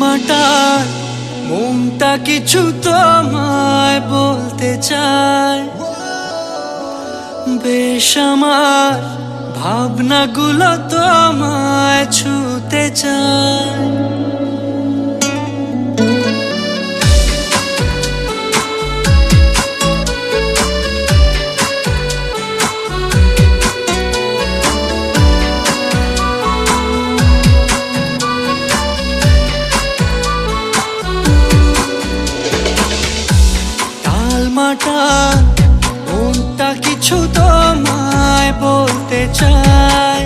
মাটার মনটা কিছু তোমায় বলতে চায়, বেশ আমার ভাবনাগুলো তোমায় ছুতে চায়। মনটা কিছু তোমায় বলতে চায়,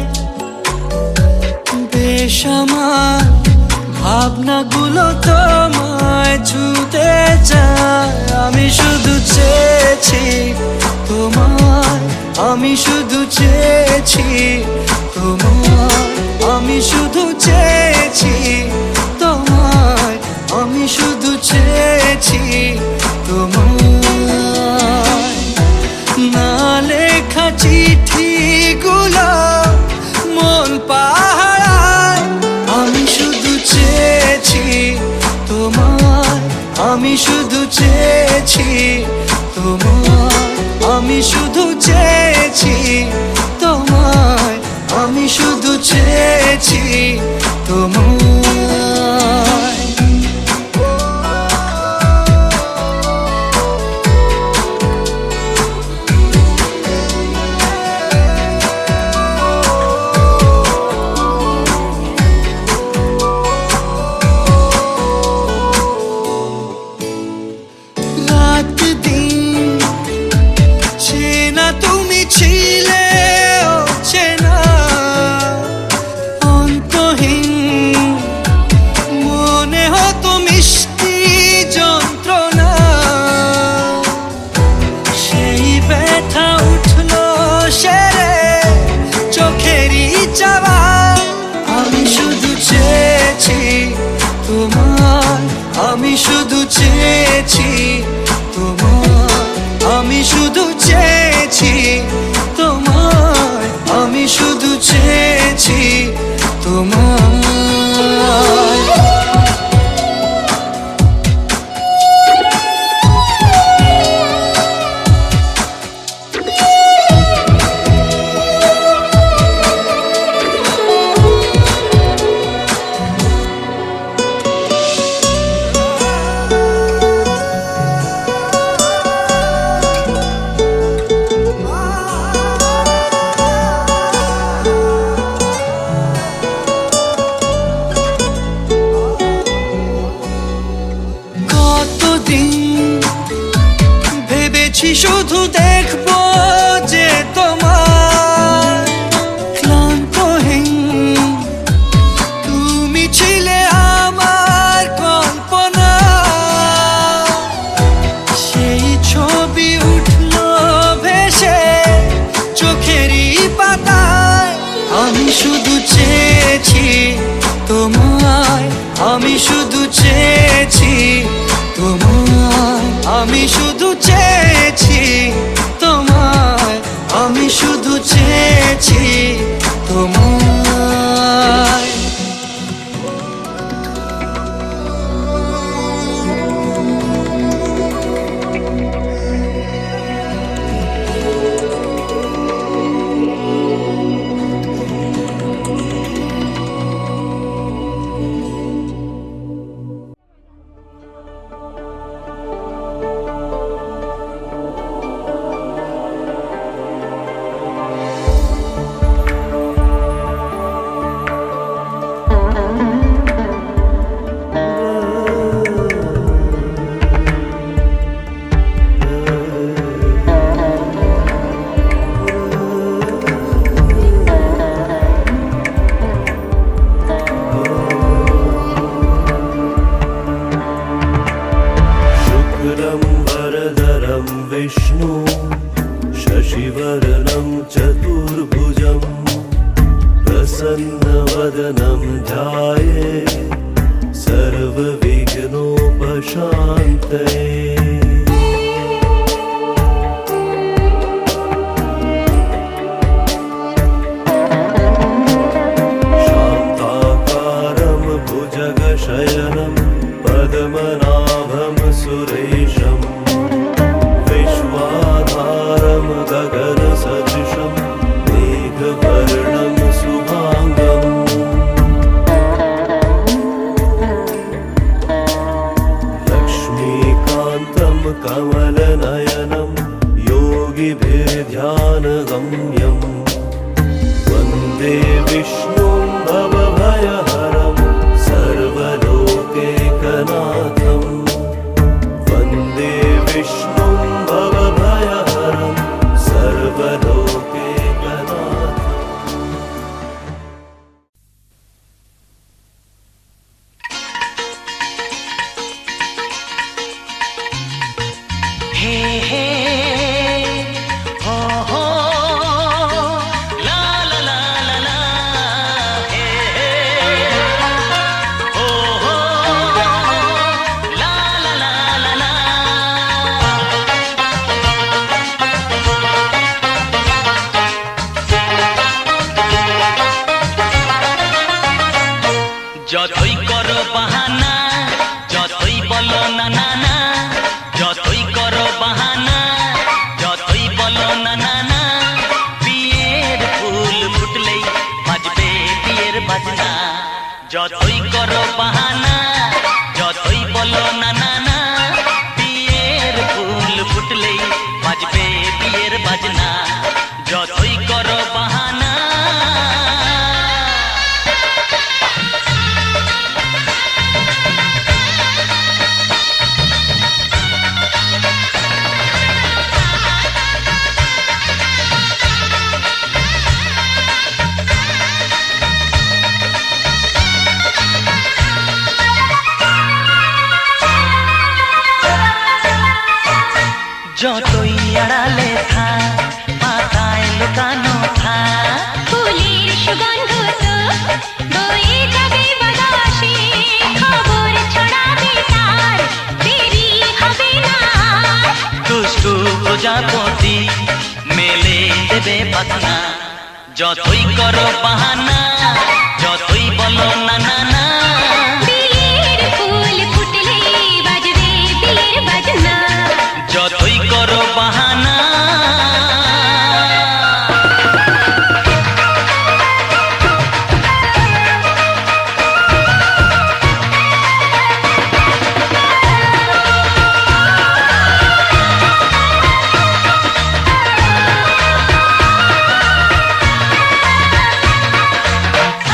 বেশ আমার ভাবনাগুলো তোমায় ছুতে চায়। আমি শুধু চেয়েছি তোমায়, আমি শুধু চেয়েছি তোমায়, আমি শুধু চেয়েছি তোমায়, আমি শুধু চেয়েছি তোমায়। না লেখা চিঠিগুলো মন পাহারায়, আমি শুধু চেয়েছি তোমায়, আমি শুধু চেয়েছি তোমায়, আমি শুধু চেয়েছি তোমায়, আমি শুধু চেয়েছি তোমায়। আমি শুধু চেয়েছি তোমায়, আমি শুধু চেয়েছি তোমায়, আমি শুধু চেয়েছি তোমায়। দিন ভেবেছি শুধু দেখবো যে তোমার ক্লান্তহীন তুমি ছিলে আমার কল্পনা সেই ছবি উঠলো ভেসে চোখেরই পাতায় আমি শুধু চেয়েছি তোমায় আমি শুধু চেয়েছি তোমায় আমি শুধু চেয়েছি তোমায় আমি শুধু চেয়েছি তোমায় विष्णु शशिवर्णं चतुर्भुजं प्रसन्नवदनं ध्याये सर्वविघ्नोपशान्तये शान्ताकारं भुजगशयनं पद्मनाभं सुरेशम् विश्वाधारं गगनसदृशं मेघवर्णं शुभाङ्गम् लक्ष्मीकान्तं कमलनयनं योगिभिर्ध्यानगम्यं वन्दे विष्णुं भवभयहरं सर्वलोकैकनाथम् वन्दे विष्णुं भवभयहरं सर्वलोकैकनाथम् हे हे हो हो ला ला ला ला ला हे हे हो हो ला ला ला ला ला যতই করো বাহানা যতই বলো না না না যতই করো বাহানা যতই বলো না না না বিয়ের ফুল ফুটলেই বাজবে বিয়ের বাজনা যতই করো বাহানা যতই বলো না না না বিয়ের ফুল ফুটলেই বাজবে বিয়ের বাজনা যতই করো বাহানা যতই আড়ালে থাক পাতায় লুকানো থাক ফুলের সুগন্ধ তো বয়ে যাবে বাতাসে খবর ছড়াবে তার দেরি হবে না দুষ্টু প্রজাপতি মেলে দেবে পাখনা যতই করো বাহানা যতই বলো না না না বিয়ের ফুল ফুটলে বাজবে বিয়ের বাজনা যতই করো বাহানা আ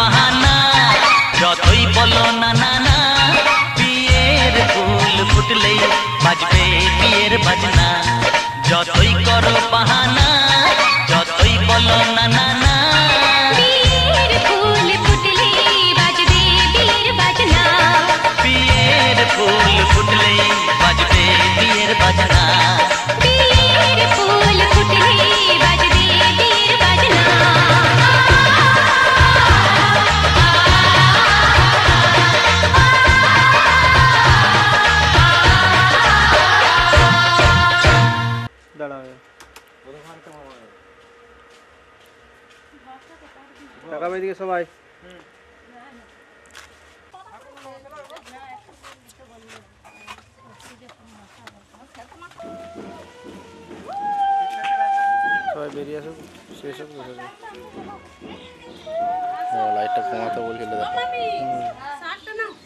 বাহানা যতই বলো না না না বিয়ের ফুল ফুটলেই বাজবে বিয়ের বাজনা যতই করো বাহানা যতই বলো না না না বিয়ের ফুল ফুটলে বাজবে বিয়ের বাজনা বিয়ের ফুল ফুটলেই বাজবে বিয়ের বাজনা বিয়ের ফুল ফুটলে বাজবে বিয়ের বাজনা দাঁড়াবে টাকা দিকে সবাই সবাই বেরিয়ে আসুক শেষ হোক বসে যাক। লাইটটা কমাতে বলছিল দেখো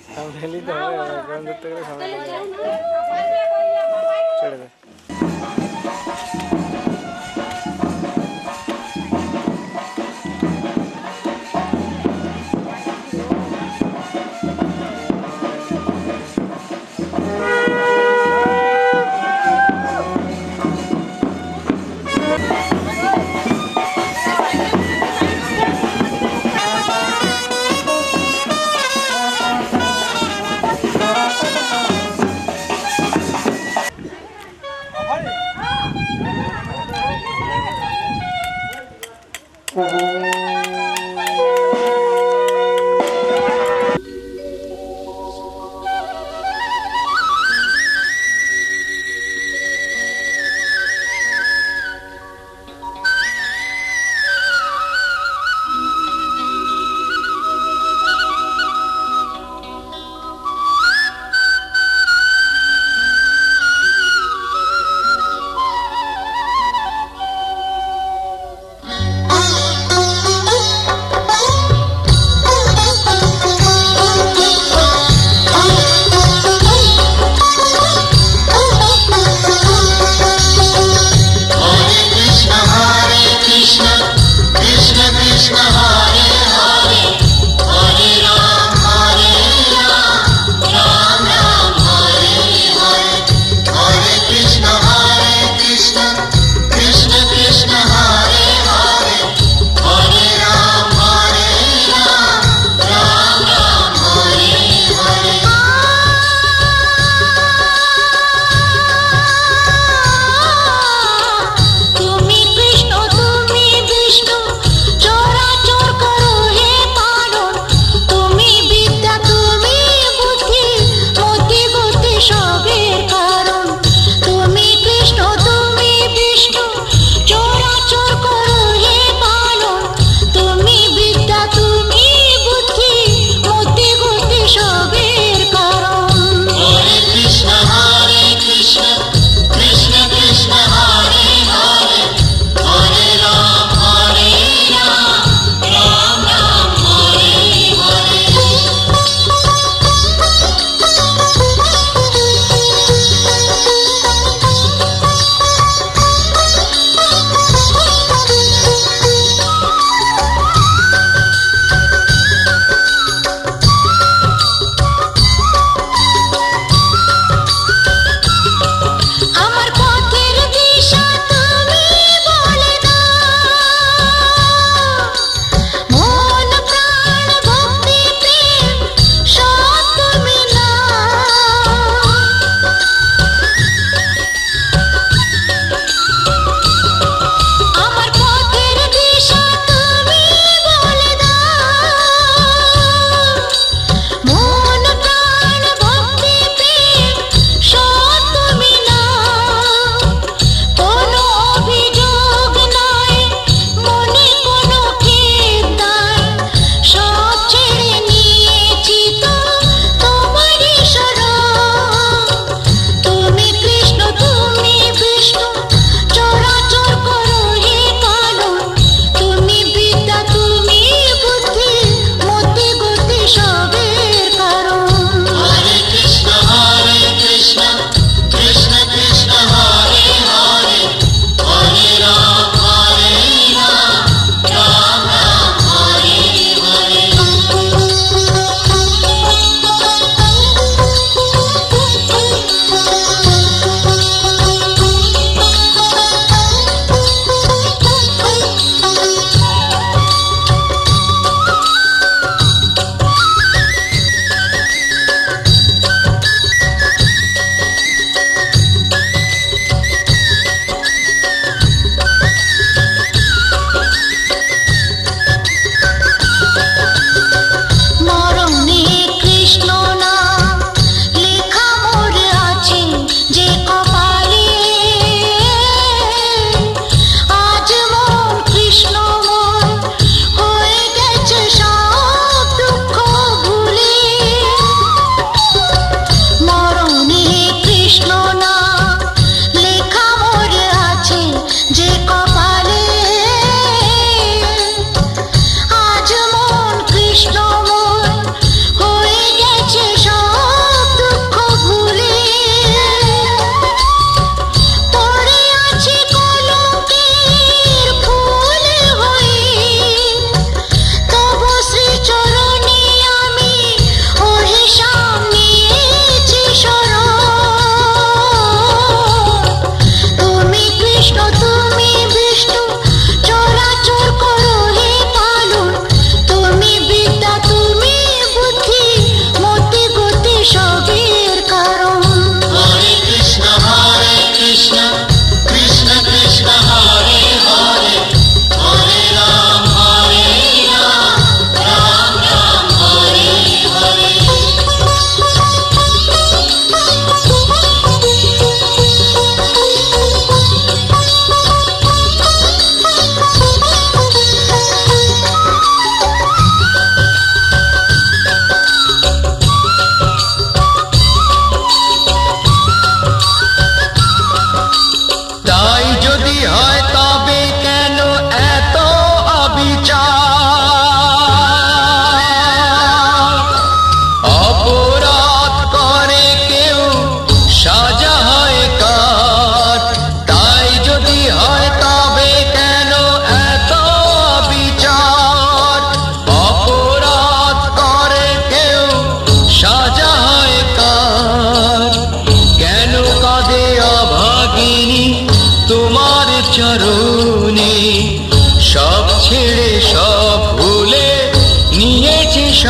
সামনে নিতে হবে গ্রাম ধরতে গেলে সামনে নিতে হবে। ছেড়ে দে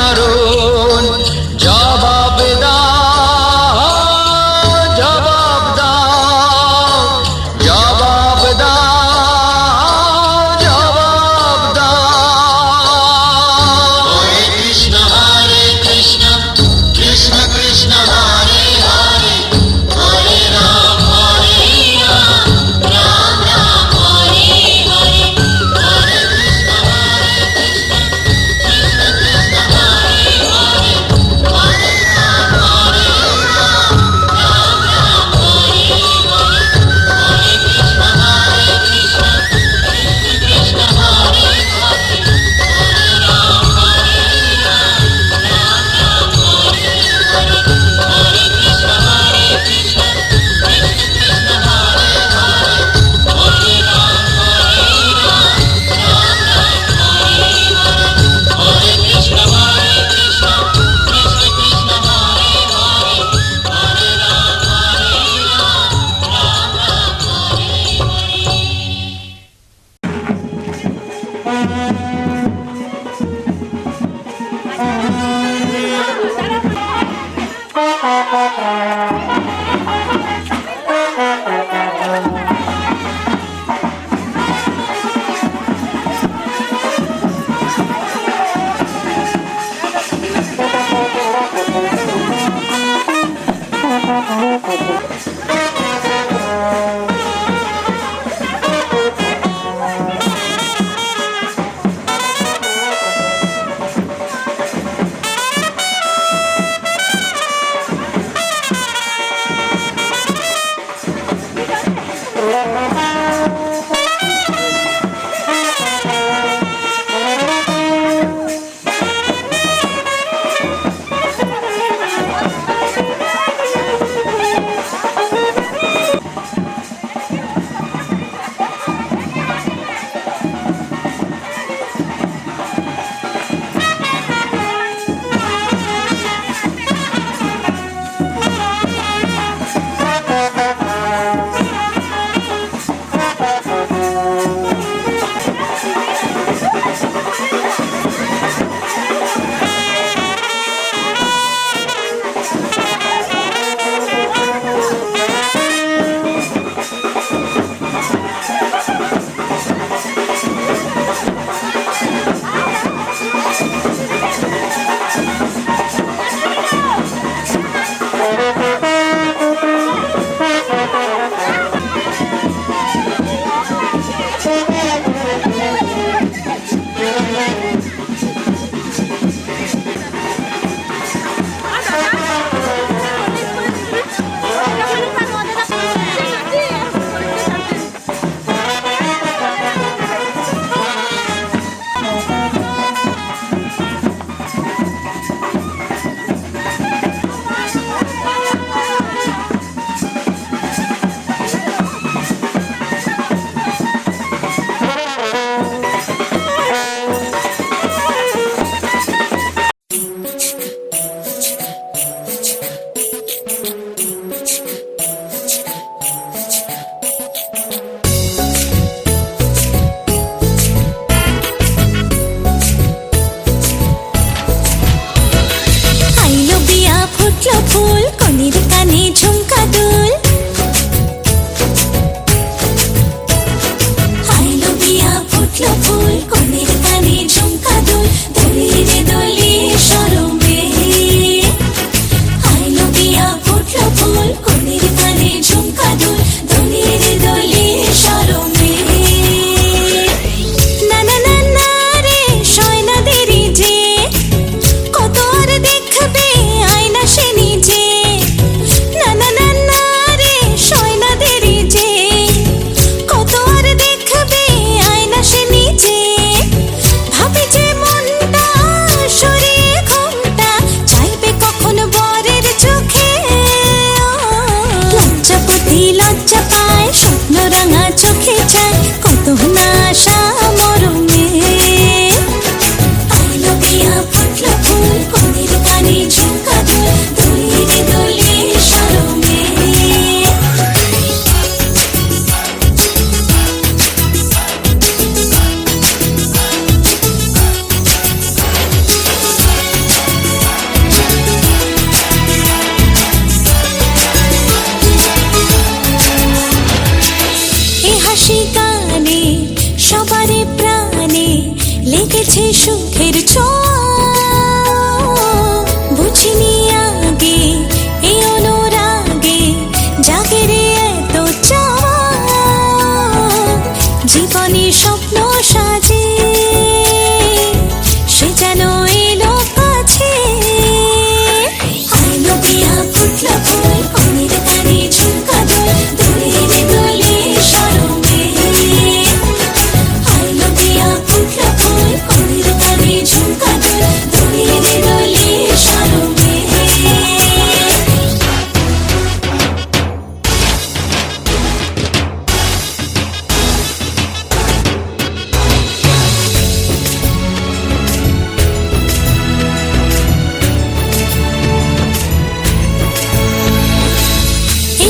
দারুণ জবাব দাও জবাব দাও জবাব দাও জবাব দাও হরে কৃষ্ণ কৃষ্ণ কৃষ্ণ কৃষ্ণ হরে হরে হরে রাম রাম রাম হরে হরে হরে কৃষ্ণ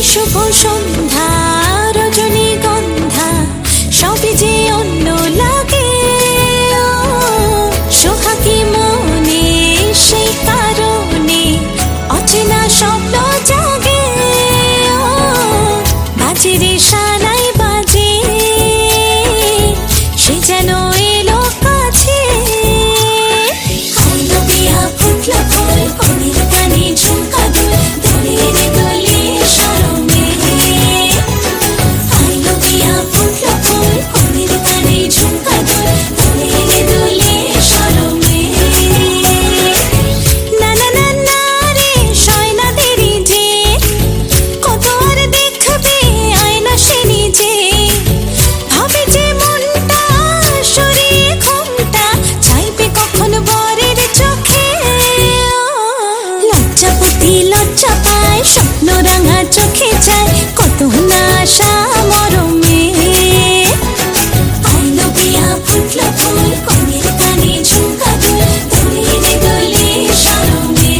শুভ সন্ধ্যা রজনীগন্ধা সবই যে অন্য লাগে সোহাগী মনে সেই কারণে অচেনা স্বপ্ন জাগে বাজে রে সানাই বাজে সে যেন এলো কাছে আইলো বিয়া ফুটলো ফুল কনের কানে ঝুমকা দুল দোলে রে দোলে শরমে আইলো বিয়া ফুটলো ফুল কনের কানে ঝুমকা দুল দোলে রে দোলে শরমে না না না না রে সয় না দেরি যে কত আর দেখবে আয়না সে নিজে ভাবে যে মনটা সরিয়ে ঘুমটা চাইবে কখন বরের চোখে লজ্জাপতি লজ্জা পায় স্বপ্ন রাঙা চোখে যায় কত না আশা মরমে আইলো বিয়া ফুটলো ফুল কনের কানে ঝুমকা দুল দোলে রে দোলে শরমে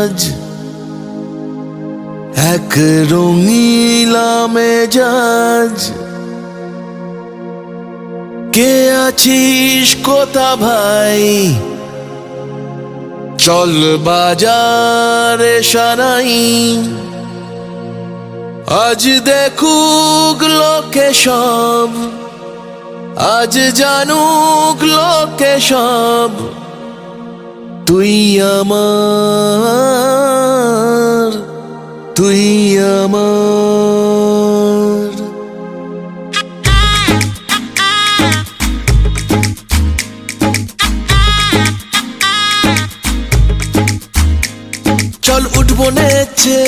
আজ এক রঙিলা মেজাজ। কে আছিস কোথা ভাই, চল বাজারে সারাই। আজ দেখুক লোকে সব, আজ জানুক লোকে সব, তুই আমার, তুই আমার। চল উঠবো নেচে,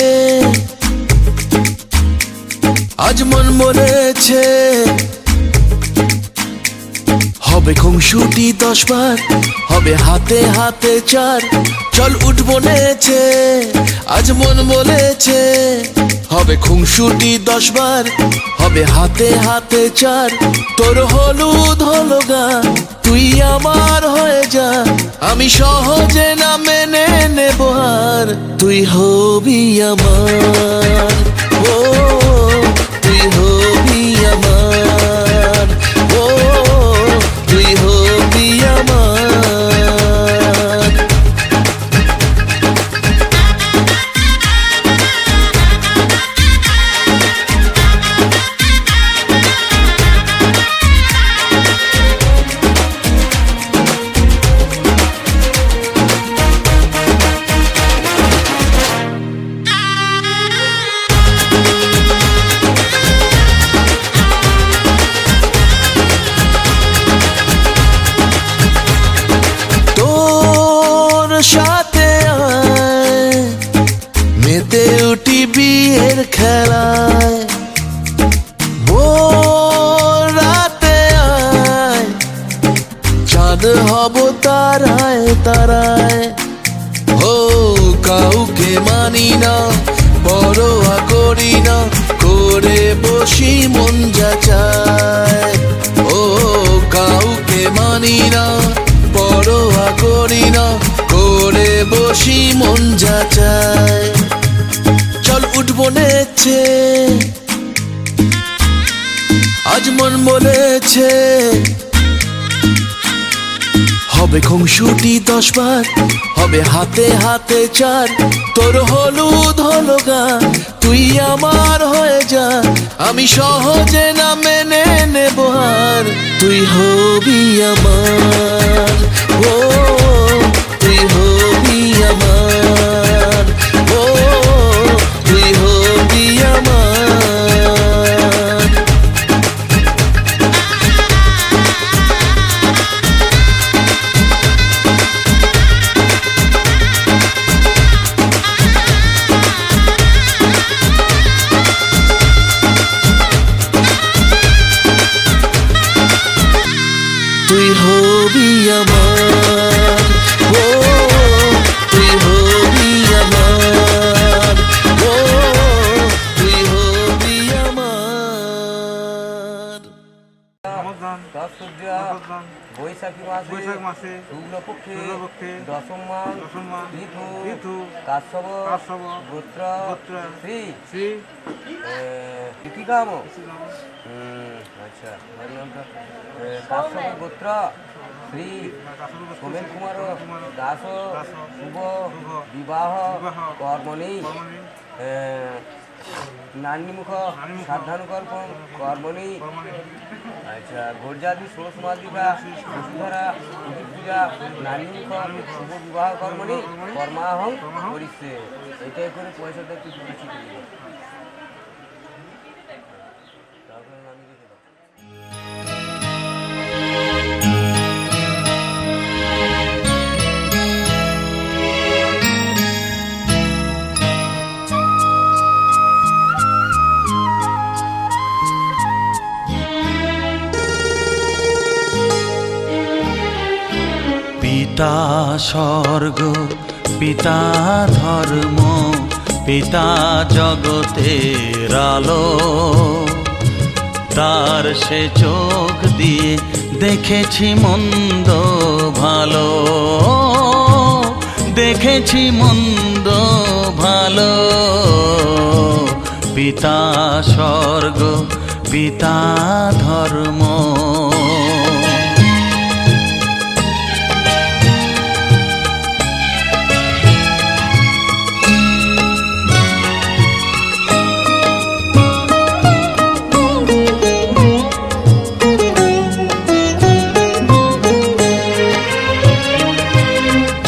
আজ মন বলেছে হবে খুংসুটি 10 বার, হবে হাতে হাতে 4। চল উঠবো নেচে, আজ মন বলেছে হবে খুংসুটি 10 বার, হবে হাতে হাতে 4। তোর হলুদ হলো গান, তুই আমার হয়ে যা, আমি সহজে না মেনে নেব আর। তুই হবি আমার, ও তুই হবি আমার, ও তুই হবি আমার। সাথে আয় মেতে উঠি বিয়ের খেলায়, ভোর রাতে আয় চাঁদ হব তারায় তারায়। ও কাউকে মানি না, পরোয়া করি না, করে বসি মন যা চায়। ও কাউকে মানি না, পরোয়া করি না, করে বসি মন যা চায়। চল উঠবো নেচে, আজ মন বলেছে হবে খুংসুটি 10 বার, হবে হাতে হাতে 4। তোর হলুদ হলো গান, তুই আমার হয়ে যা, আমি সহজে না মেনে নেব আর। তুই হবি আমার, ও তুই হবি আমার, ও তুই হবি আমার। তুই হবি আমার, ও তুই হবি আমার, ও তুই হবি আমার। বৈশাখ মাসে শুক্লপক্ষে দশম মাস ঋতু কাশ্যপ গোত্র শ্রী কৃতিকাম। আচ্ছা, কাশ্যপ গোত্র শ্রী সোমেন কুমার দাস শুভ বিবাহ কর্মণি নান্নিমুখ সাবধানকল্প কর্মণি। আচ্ছা, গর্জাদি ষোড়শ মাদিকা বসুধরা পূজা নান্নিমুখ শুভ বিবাহ কর্মণি কর্মাহং করিচ্ছে। এটাই করে পয়সাটা একটু বেশি করে দিল। তারপরে আমি দেখে দাও। পিতা স্বর্গ, পিতা ধর্ম, পিতা জগতের আলো। তার সে চোখ দিয়ে দেখেছি মন্দ ভালো। দেখেছি মন্দ ভালো। পিতা স্বর্গ পিতা ধর্ম,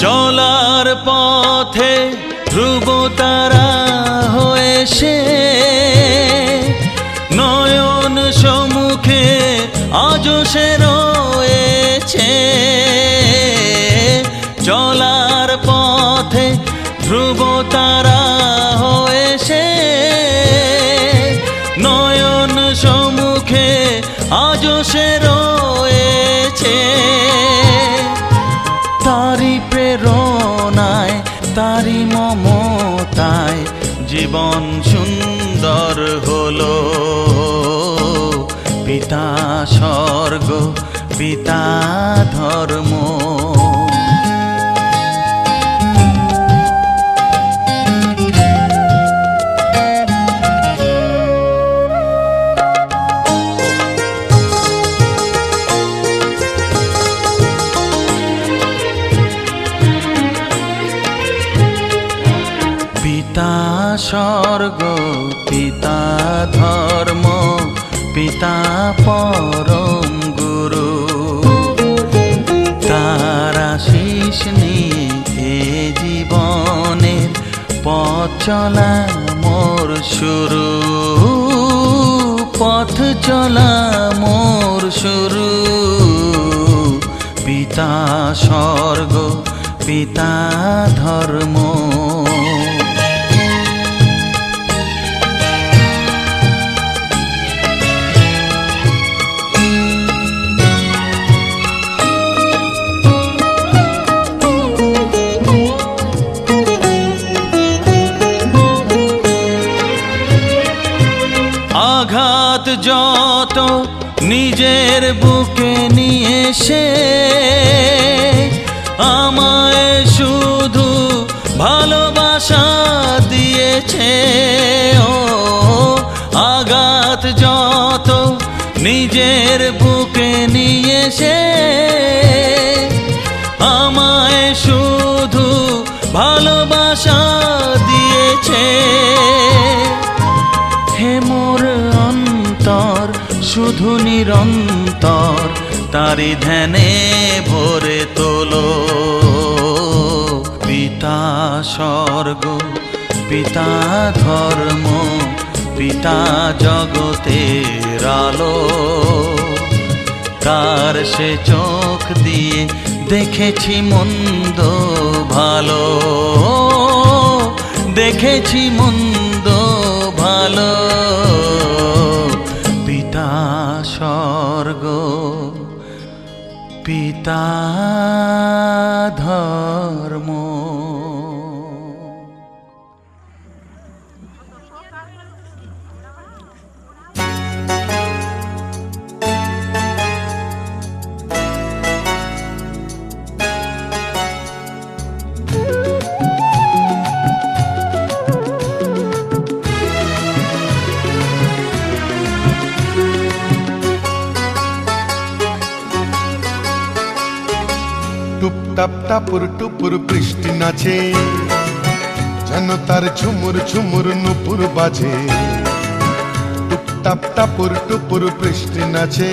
চলার পথে ধ্রুব তারা হয়ে সে নয়ন সম্মুখে আজ সে রয়েছে। চলার পথে ধ্রুব তারা হয়ে সে নয়ন সম্মুখে আজ সে রয়েছে। তারি প্রেরণায় তারি মমতায় জীবন সুন্দর হলো। পিতা স্বর্গ পিতা ধর্ম, পিতা স্বর্গ পিতা ধর্ম পিতা পরম গুরু। তার আশীষ নিয়ে এ জীবনের পথ চলা মোর শুরু, পথ চলা মোর শুরু। পিতা স্বর্গ পিতা ধর্ম, আঘাত যত নিজের বুকে নিয়ে সে আমায় শুধু ভালোবাসা দিয়েছে। ও আঘাত যত নিজের বুকে নিয়ে সে আমায় শুধু ভালোবাসা দিয়েছে। হে মোর অন্তর শুধু নিরন্তর তারি ধ্যানে ভরে তোলো। পিতা স্বর্গ পিতা ধর্ম পিতা জগতের আলো। তার সে চোখ দিয়ে দেখেছি মন্দ ভালো, দেখেছি মন্দ ভালো। পিতা স্বর্গ পিতা ধর্ম। টুপটাপ টাপুর টুপুর বৃষ্টি নাচে, যেন তার ঝুমুর ঝুমুর নুপুর বাজে। টুপটাপ টাপুর টুপুর বৃষ্টি নাচে,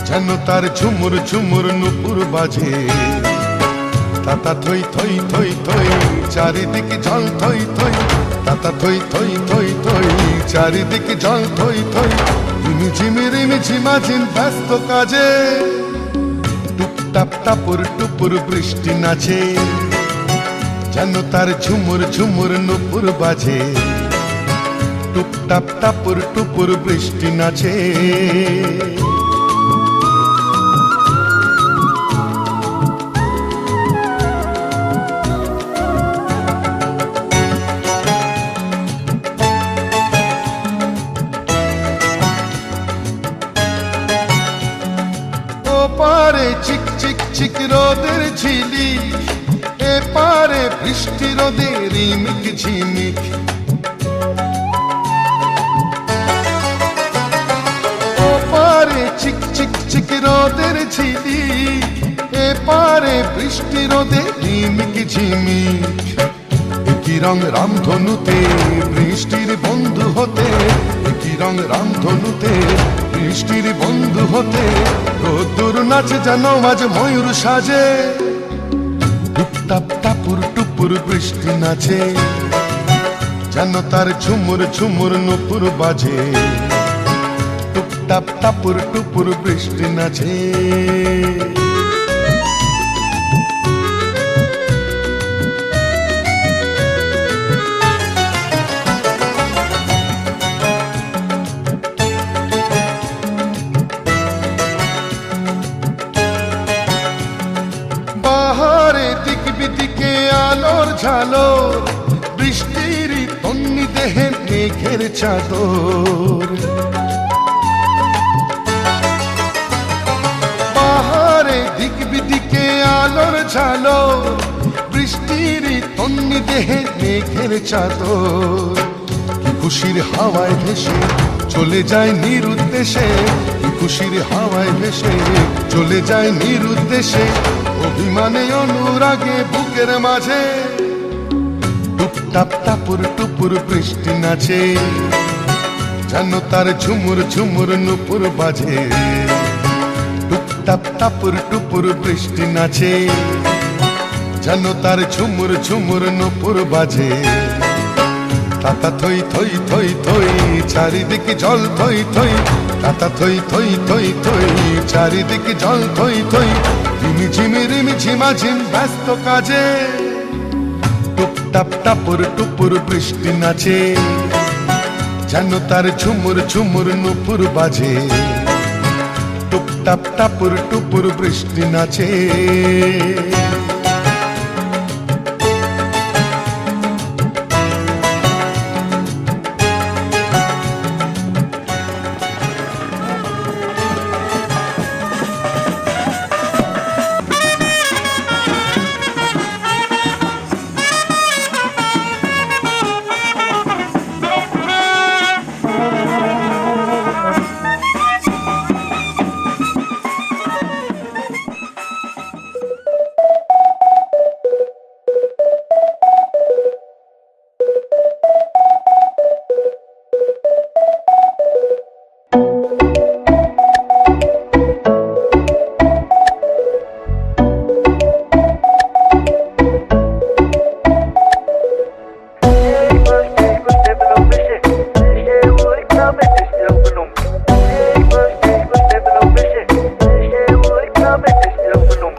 যেন তার ঝুমুর ঝুমুর নুপুর বাজে। তাতা থই থই থই থই চারিদিকে জল থই থই, তাতা থই থই থই থই চারিদিকে জল থই থই। রিমি ঝিমি রিমি ঝিমাঝিম ব্যস্ত কাজে, টুপটাপ টাপুর টুপুর বৃষ্টি নাচে, যেন তার ঝুমুর ঝুমুর নুপুর বাজে। টুপটাপ টাপুর টুপুর বৃষ্টি নাচে। চিক চিক চিক রোদের ঝিলি, এ রোদে রিমিক ঝিমিক ওপারে চিক চিক চিক রোদের ঝিলি এপারে বৃষ্টি রোদে রিমিক ঝিমিক একই রং রামধনুতে বৃষ্টির বন্ধু হতে একই রং রামধনুতে বৃষ্টির বন্ধু হতে রোদ্দুর নাচে যেন আজ ময়ূর সাজে টুপটাপ টাপুর টুপুর বৃষ্টি নাচে যেন তার ঝুমুর ঝুমুর নুপুর বাজে টুপটাপ টাপুর টুপুর বৃষ্টি নাচে আলোর ঝালোর বৃষ্টির তন্নি দেহে মেঘের চাদর পাহাড়ে দিক বিদিকে আলোর ঝালোর বৃষ্টির তন্নি দেহে মেঘের চাদর কি খুশির হাওয়ায় ভেসে চলে যায় নিরুদ্দেশে কি খুশির হাওয়ায় ভেসে চলে যায় নিরুদ্দেশে অভিমানে অনুরাগে বুকের মাঝে টুপটাপ টাপুর টুপুর বৃষ্টি নাচে যেন তার ঝুমুর ঝুমুর নুপুর বাজে টুপটাপ টাপুর টুপুর বৃষ্টি নাচে যেন তার ঝুমুর ঝুমুর নুপুর বাজে তাতা থই থই থই থই চারিদিকে জল থই থই তাতা থই থই থই থই চারিদিকে জল থই থই রিমি ঝিমি রিমি ঝিমা ঝিম ব্যস্ত কাজে টুপটাপ টাপুর টুপুর বৃষ্টি নাচে যেন তার ঝুমুর ঝুমুর নুপুর বাজে টুপটাপ টাপুর টুপুর বৃষ্টি নাচে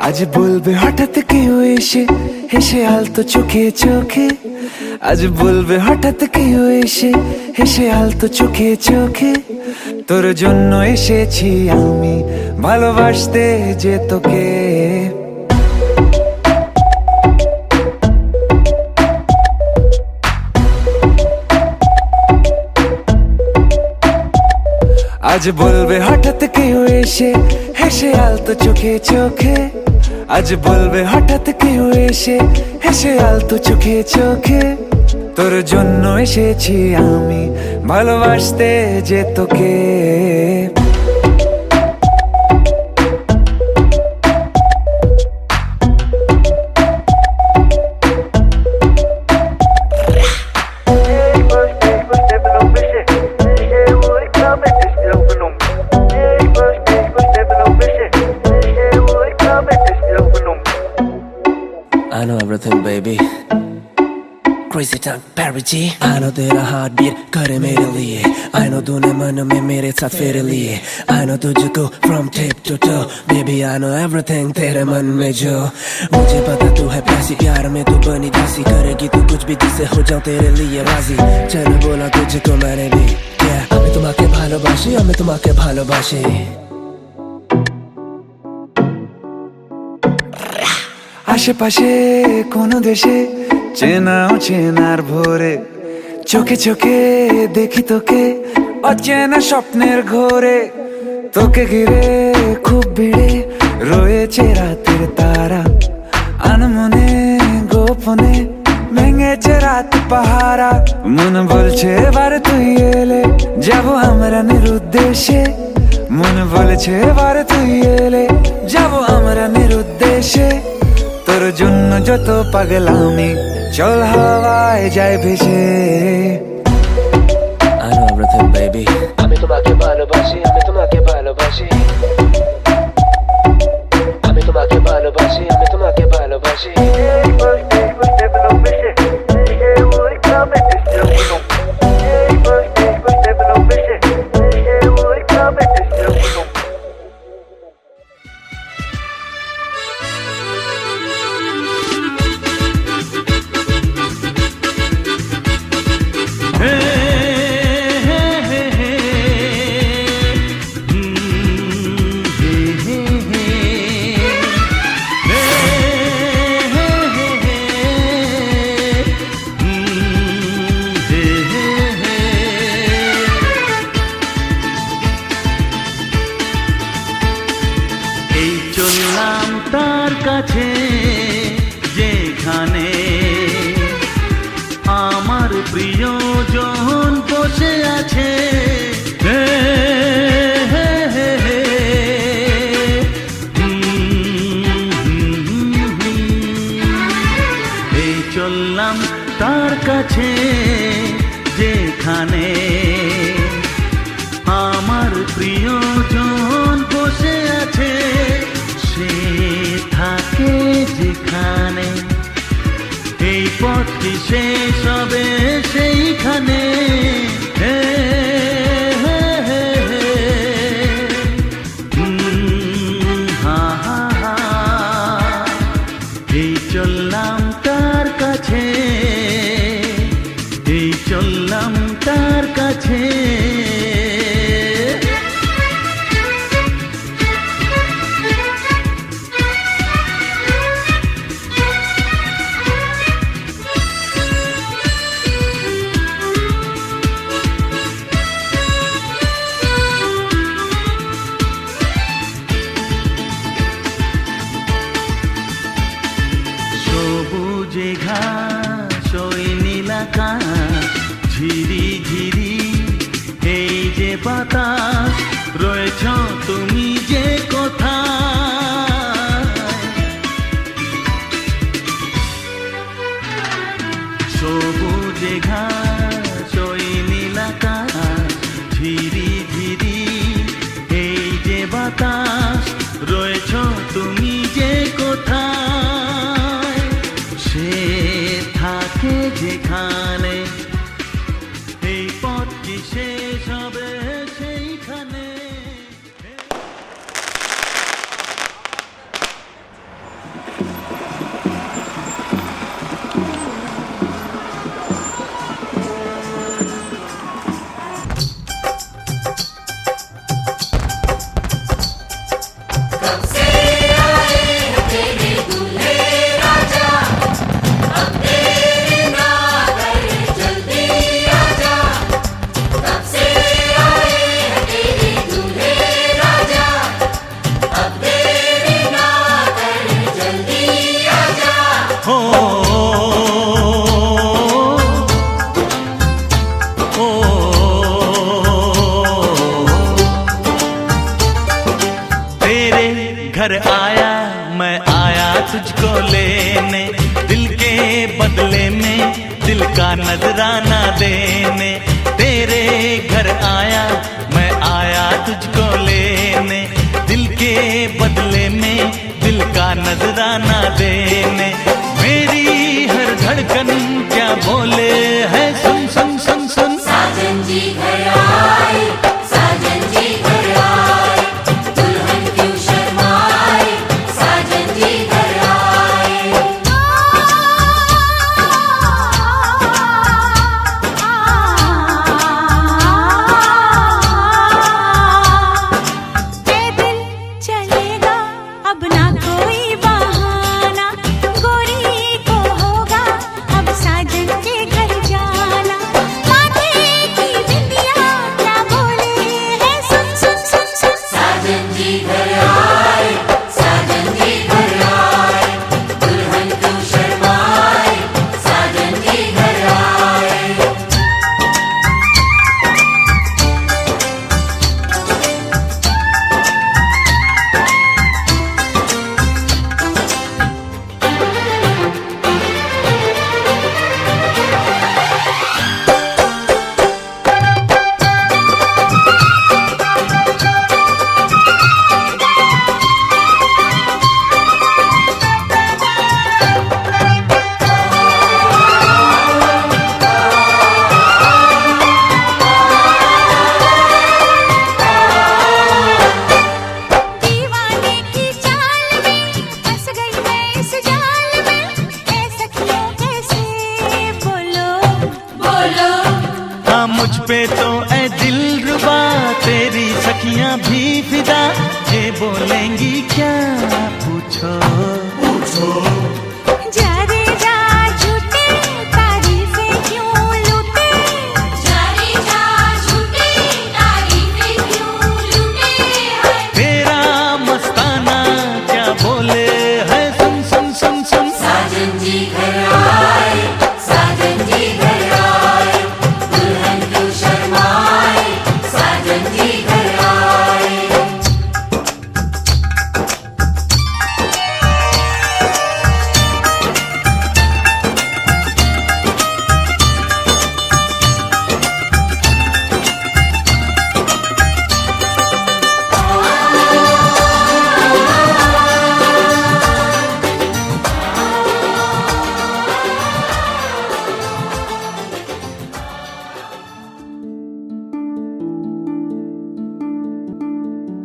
আজ বলবে হঠাৎ কেউ এসে হেসে আলতো চোখে চোখে আজ বলবে হঠাৎ কেউ এসে হেসে আলতো চোখে চোখে তোর জন্য এসেছি আমি ভালোবাসতে যে তোকে আজ বলবে হঠাৎ কেউ এসে হেসে আলতো চোখে চোখে আজ বলবে হঠাৎ কেউ এসে হেসে আলতো চোখে চোখে তোর জন্য এসেছি আমি ভালোবাসতে যে তোকে I know everything, baby. Crazy time, Perry G. I know तेरा heartbeat करे मेरे लिए. I know तूने मन में मेरे साथ फेरे लिए. I know तुझको from tip to toe. Baby, I know everything तेरे मन में जो. मुझे पता तू है प्यासी प्यार में तू बनी दासी करेगी तू कुछ भी जिससे हो जाऊं तेरे लिए राजी. चल बोला तुझको मैंने भी. Yeah, আমি তোমাকে ভালোবাসি, আমি তোমাকে ভালোবাসি. আশেপাশে কোনো দেশে চেনাও চেনার ভোরে চোখে চোখে দেখি তোকে অচেনা স্বপ্নের ঘোরে তোকে ঘিরে খুব ভিড়ে রয়েছে রাতের তারা আনমনে গোপনে ভেঙেছে রাত পাহারা মন বলছে এবার তুই এলে যাব আমরা নিরুদ্দেশে মন বলছে এবার তুই এলে যাব আমরা নিরুদ্দেশে তোর জন্য যত পাগলামি চল হাওয়ায় যায় ভেসে I know everything, baby. আমি তোমাকে ভালোবাসি, আমি তোমাকে ভালোবাসি। আমি তোমাকে ভালোবাসি, আমি তোমাকে ভালোবাসি। এই চললাম তার কাছে যেখানে আমার প্রিয়জন বসে আছে হে হে হে হে। এই চললাম তার কাছে যেখানে আমার প্রিয়জন বসে আছে সে থাকে যেখানে এই পথটি শেষ হবে সেইখানে হে হে হে হে। হা হা হা। এই চললাম তার কাছে এই চললাম তার কাছে সবুজে ঘাস ওই নীল আকাশ ঝিরি ঝিরি এই যে বাতাস রয়েছ তুমি যে কোথায় সবুজে ঘাস ওই নীল আকাশ ঝিরি ঝিরি এই যে বাতাস রয়েছ তুমি যে কোথায় সে থাকে যেখানে এই পথটি শেষ হবে সেইখানে घर आया मैं आया तुझको लेने दिल के बदले में दिल का नजराना देने तेरे घर आया मैं आया तुझको लेने दिल के बदले में दिल का नजराना देने मेरी हर धड़कन क्या बोले है सुन सुन सुन सुन साजन जी घर आए साजन जी घर आए दुल्हन क्यों शर्माए साजन जी घर आए पैदल चलेगा अब ना कोई बहाना गोरी मुझ पे तो ऐ दिलरुबा तेरी सखियां भी फिदा, ये बोलेंगी क्या पूछो पूछो। जा रे जा झूठे तारीफें क्यों लूटे, जा रे जा झूठी तारीफें क्यों लूटे हैं। तेरा मस्ताना क्या बोले है, सुन सुन सुन सुन। साजन जी घर आए, साजन जी घर आए, दुल्हन क्यों शर्माए, साजन जी घर आए।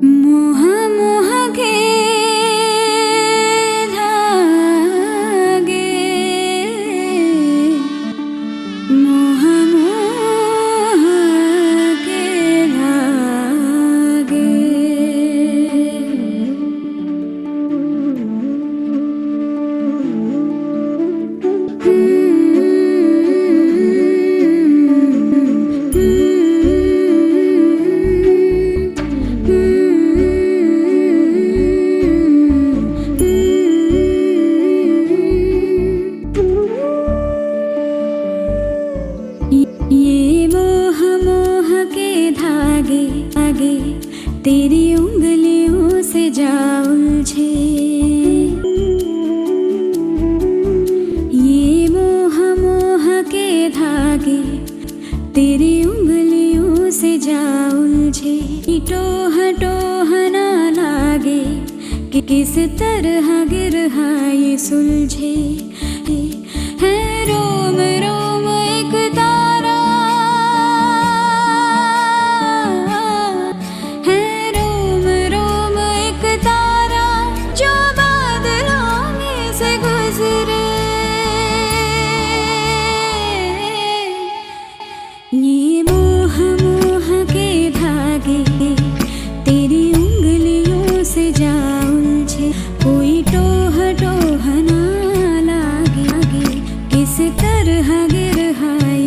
मोह मोह के धागे, मोह मोह के धागे। ये मोह मोह के धागे आगे तेरी उंगलियों से जा उलझे, ये मोह मोह के धागे तेरी उंगलियों से जा उलझे। टोह टोह ना लागे कि किस तरह गिरहा ये सुलझे, है रोम रोम एक तारा, है रोम रोम एक तारा जो बादलों में से गुजरे। ये मोह मोह के धागे तेरी उंगलियों से जा उलझे, कोई टोह टोह ना लागे किस तरह गिरहाए।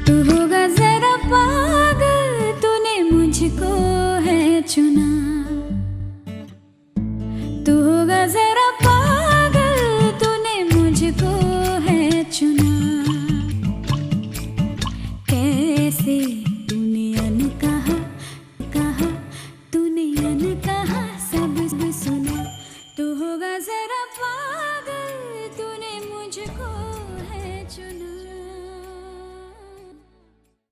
तू होगा जरा पागल, तूने मुझको है चुना। तू होगा जरा पागल, तूने मुझको है चुना। कैसे तूने अनकहा कहा, तूने अनकहा सब सुना। तू होगा जरा पागल, तूने मुझको